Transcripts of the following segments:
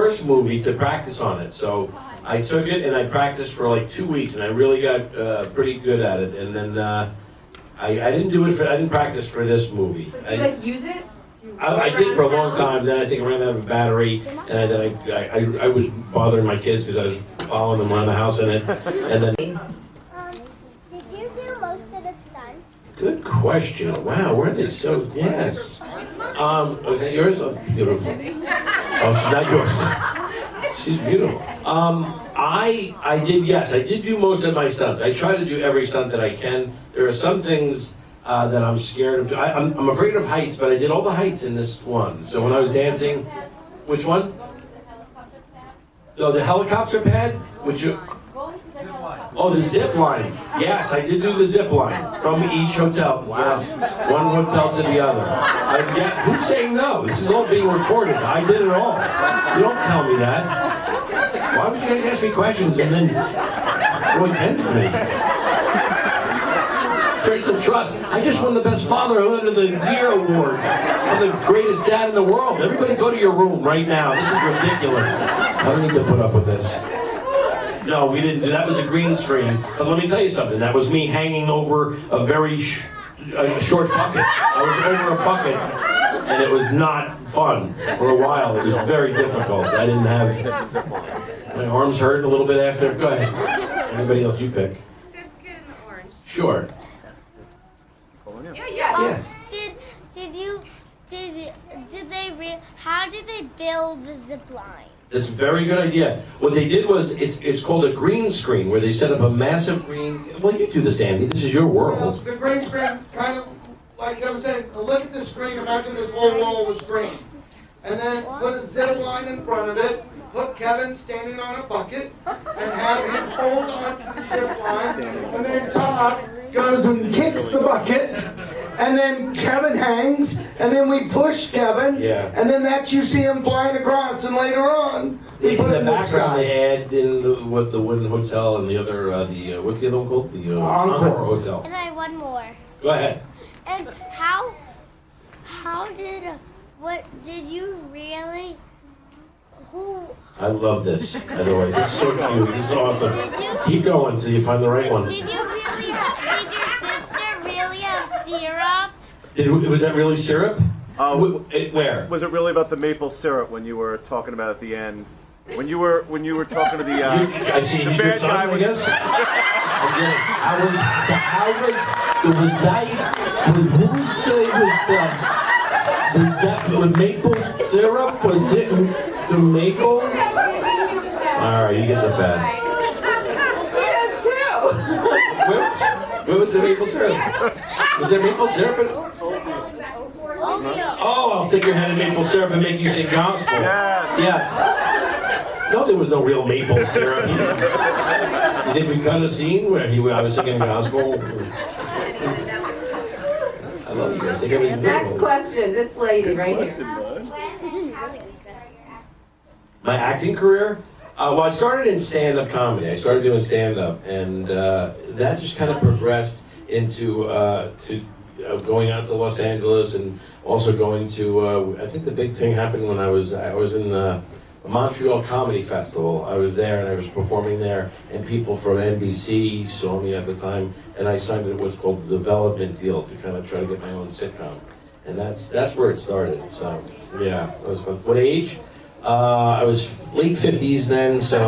first movie to practice on it. So I took it and I practiced for like 2 weeks, and I really got pretty good at it. And then I didn't practice for this movie. Did you use it? I did for a long time. Then I think I ran out of battery, and then I was bothering my kids because I was following them around the house in it. And then. Did you do most of the stunts? Good question. Wow, where are they so? Yes. Was that yours? Oh, beautiful. Oh, she's not yours. She's beautiful. I did. Yes, I did do most of my stunts. I try to do every stunt that I can. There are some things that I'm scared of. I'm afraid of heights, but I did all the heights in this one. So when I was dancing, which one? No, the helicopter pad. Which you? Oh, the zip line. Yes, I did do the zip line from each hotel. Yes, one hotel to the other. Who's saying no? This is all being recorded. I did it all. You don't tell me that. Why would you guys ask me questions and then go against me? There's no trust. I just won the Best Fatherhood of the Year award. I'm the greatest dad in the world. Everybody go to your room right now. This is ridiculous. I don't need to put up with this. No, we didn't do that. Was a green screen. But let me tell you something. That was me hanging over a very short bucket. I was over a bucket, and it was not fun for a while. It was very difficult. I didn't have... My arms hurt a little bit after. Go ahead. Anybody else you pick? Biscuit and orange. Sure. Yeah. How did they build the zip line? That's a very good idea. What they did was, it's called a green screen, where they set up a massive green... Well, you do this, Andy. This is your world. The green screen, kind of like I was saying, look at the screen, imagine this whole wall was green. And then put a zip line in front of it, put Kevin standing on a bucket, and have him hold on to the zip line, and then Todd goes and kicks the bucket, and then Kevin hangs, and then we push Kevin, and then you see him flying across, and later on, we put in the in the background, sky. they add in the Wooden Hotel and the other, what's the other one called? The Encore Hotel. And I have one more. Go ahead. And what did you really, I love this, by the way. This is so cute. This is awesome. Keep going until you find the right one. did your sister really have syrup? Was that really syrup? Where? Was it really about the maple syrup when you were talking about at the end? When you were talking to the I see. He's your son, I guess. Was maple syrup? Was it the maple? All right, he gets a pass. He does too. Where was the maple syrup? Was there maple syrup? Oh, I'll stick your head in maple syrup and make you sing gospel. Yes. No, there was no real maple syrup. Did we cut a scene where I was singing gospel? I love you guys. Think everything's Next beautiful. question, this lady right here. My acting career? Well, I started in stand-up comedy. I started doing stand-up, and that just kind of progressed into going out to Los Angeles, and also going to. I think the big thing happened when I was in the Montreal Comedy Festival. I was there, and I was performing there, and people from NBC saw me at the time, and I signed what's called a development deal to kind of try to get my own sitcom, and that's where it started. So yeah, it was fun. What age? I was late 50s then, so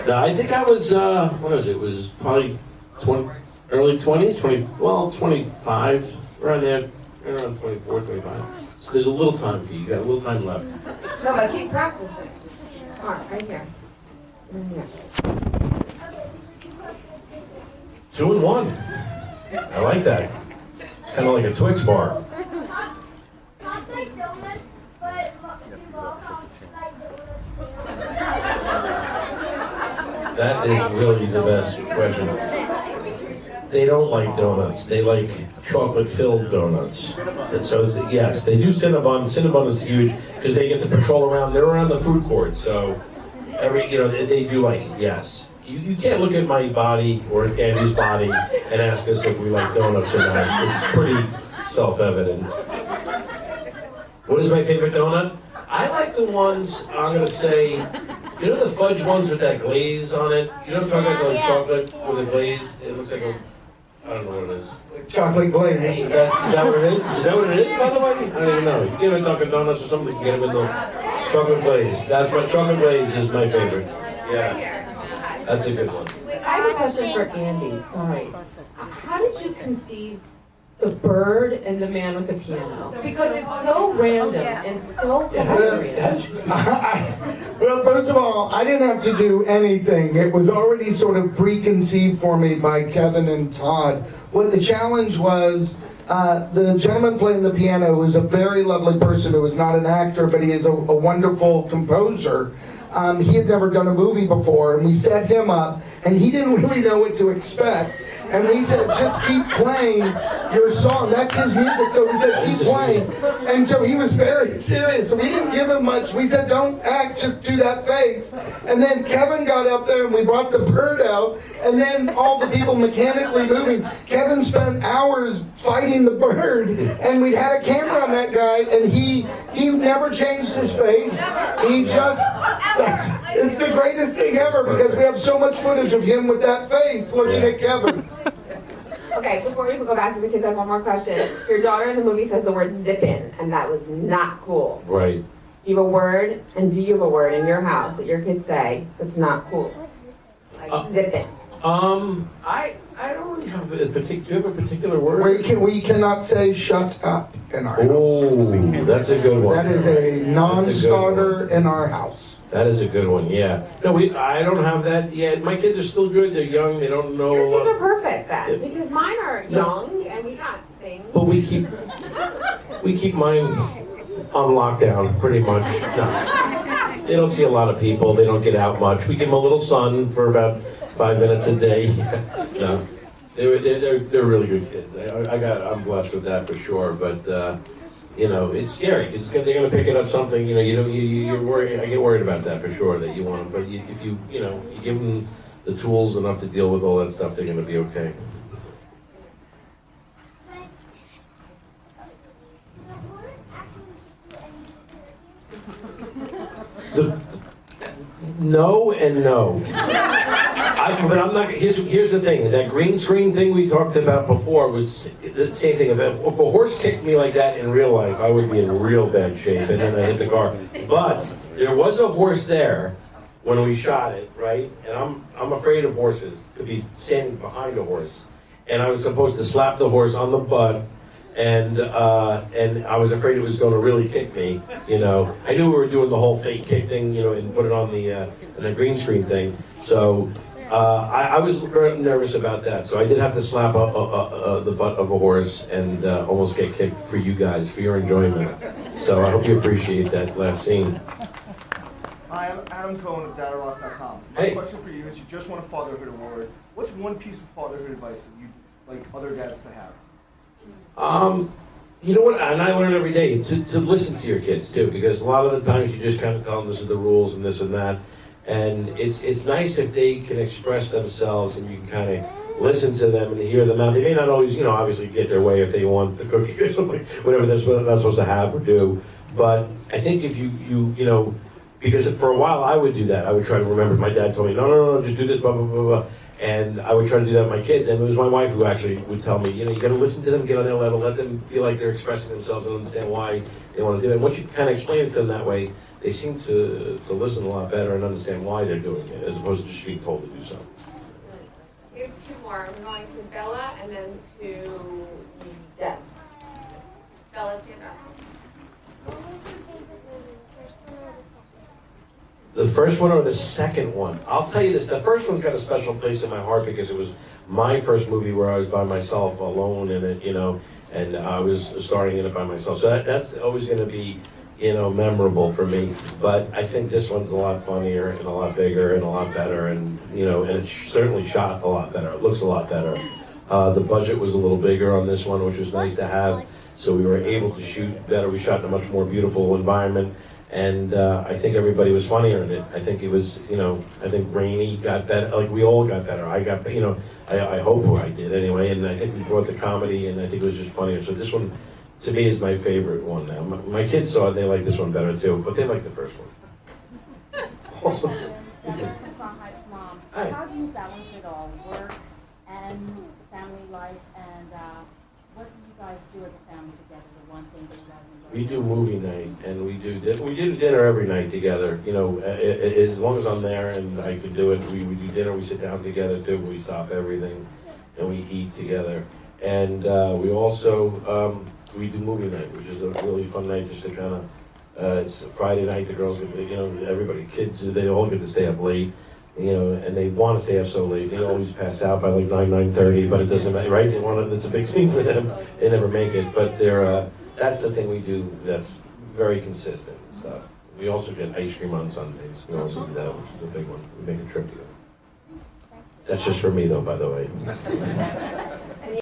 no, I think I was, what was it? It was probably early 20s, 25, around there, around 24, 25. So there's a little time for you. You got a little time left. No, but keep practicing. All right here. And here. 2 and 1. I like that. It's kind of like a Twix bar. That is really the best question. They don't like donuts. They like chocolate-filled donuts. So yes, they do Cinnabon. Cinnabon is huge because they get to patrol around. They're around the food court, so they do like it. Yes. You can't look at my body or Andy's body and ask us if we like donuts or not. It's pretty self-evident. What is my favorite donut? I like the ones, I'm gonna say, you know the fudge ones with that glaze on it? You know what I'm talking about, like chocolate with a glaze? It looks like a, I don't know what it is. Chocolate glaze. Is that what it is? Is that what it is, by the way? I don't even know. You get them at Dunkin' Donuts or something, you can get them in the chocolate glaze. That's what, chocolate glaze is my favorite. Yeah, that's a good one. I have a question for Andy, sorry. How did you conceive the bird and the man with the piano? Because it's so random and so hilarious. Well, first of all, I didn't have to do anything. It was already sort of preconceived for me by Kevin and Todd. What the challenge was, the gentleman playing the piano was a very lovely person who was not an actor, but he is a wonderful composer. He had never done a movie before, and we set him up, and he didn't really know what to expect. And we said, just keep playing your song. That's his music, so we said, keep playing. And so he was very serious. So we didn't give him much. We said, don't act, just do that face. And then Kevin got up there, and we brought the bird out, and then all the people mechanically moving. Kevin spent hours fighting the bird, and we had a camera on that guy, and he never changed his face. He just, it's the greatest thing ever, because we have so much footage of him with that face looking at Kevin. Okay, before we go back to the kids, I have one more question. Your daughter in the movie says the word zippin', and that was not cool. Right. Do you have a word, and do you have a word in your house that your kids say that's not cool? Like zippin'. I don't really have a particular, do you have a particular word? We cannot say shut up in our house. Oh, that's a good one. That is a non-starter in our house. That is a good one, yeah. No, I don't have that yet. My kids are still good, they're young, they don't know Your a kids lot. are perfect then, because mine are young, and we got things. But we keep mine on lockdown, pretty much. No. They don't see a lot of people, they don't get out much. We give them a little sun for about 5 minutes a day. No, they're really good kids. I'm blessed with that for sure. But you know, it's scary because they're going to pick it up something. You know, you're worried. I get worried about that for sure. That you want them, but if you give them the tools enough to deal with all that stuff, they're going to be okay. No and no. But I'm not. Here's the thing. That green screen thing we talked about before was the same thing. If a horse kicked me like that in real life, I would be in real bad shape, and then I hit the car. But there was a horse there when we shot it, right? And I'm afraid of horses. To be standing behind a horse, and I was supposed to slap the horse on the butt. And I was afraid it was going to really kick me, you know. I knew we were doing the whole fake kick thing, you know, and put it on the green screen thing. So I was very nervous about that. So I did have to slap the butt of a horse and almost get kicked for you guys, for your enjoyment. So I hope you appreciate that last scene. Hi, I'm Adam Cohen of DataRock.com. My question for you is, you just won a Fatherhood Award. What's one piece of fatherhood advice that you'd like other dads to have? You know what, and I learn every day to listen to your kids too, because a lot of the times you just kind of tell them this is the rules and this and that, and it's nice if they can express themselves and you can kind of listen to them and hear them out. They may not always, you know, obviously get their way if they want the cookie or something, whatever they're not supposed to have or do, but I think if you know, because for a while I would do that. I would try to remember. My dad told me, no, just do this, blah, blah, blah, blah. And I would try to do that with my kids, and it was my wife who actually would tell me, you know, you got to listen to them, get on their level, let them feel like they're expressing themselves and understand why they want to do it. And once you kind of explain it to them that way, they seem to listen a lot better and understand why they're doing it, as opposed to just being told to do something. We have two more. I'm going to Bella and then to Deb. Bella, stand up. What was your favorite movie, the first one or the second? The first one or the second one? I'll tell you this, the first one's got a special place in my heart because it was my first movie where I was by myself, alone in it, you know, and I was starring in it by myself. So that's always going to be, you know, memorable for me. But I think this one's a lot funnier and a lot bigger and a lot better, and, you know, and it's certainly shot a lot better. It looks a lot better. The budget was a little bigger on this one, which was nice to have. So we were able to shoot better. We shot in a much more beautiful environment. And I think everybody was funnier in it. I think it was, you know, I think Rainey got better. Like, we all got better. I got, you know, I hope I did anyway. And I think we brought the comedy, and I think it was just funnier. So this one to me is my favorite one now. My kids saw it, and they like this one better too, but they like the first one. Also, Deborah from Crown Heights mom. Hi. How do you balance it all, work and family life, and what do you guys do as a family together? The one thing that you guys enjoy? we do movie night, and we do dinner every night together. You know, as long as I'm there and I can do it, we do dinner. We sit down together too. We stop everything, and we eat together. And we also we do movie night, which is a really fun night just to kind of. It's a Friday night. The girls get to, you know, everybody, kids, they all get to stay up late. You know, and they want to stay up so late. They always pass out by like 9:30, but it doesn't matter, right? They want to. It's a big thing for them. They never make it, but they're. That's the thing we do. That's very consistent and stuff. We also get ice cream on Sundays. We also do that, which is a big one. We make a trip together. That's just for me, though, by the way.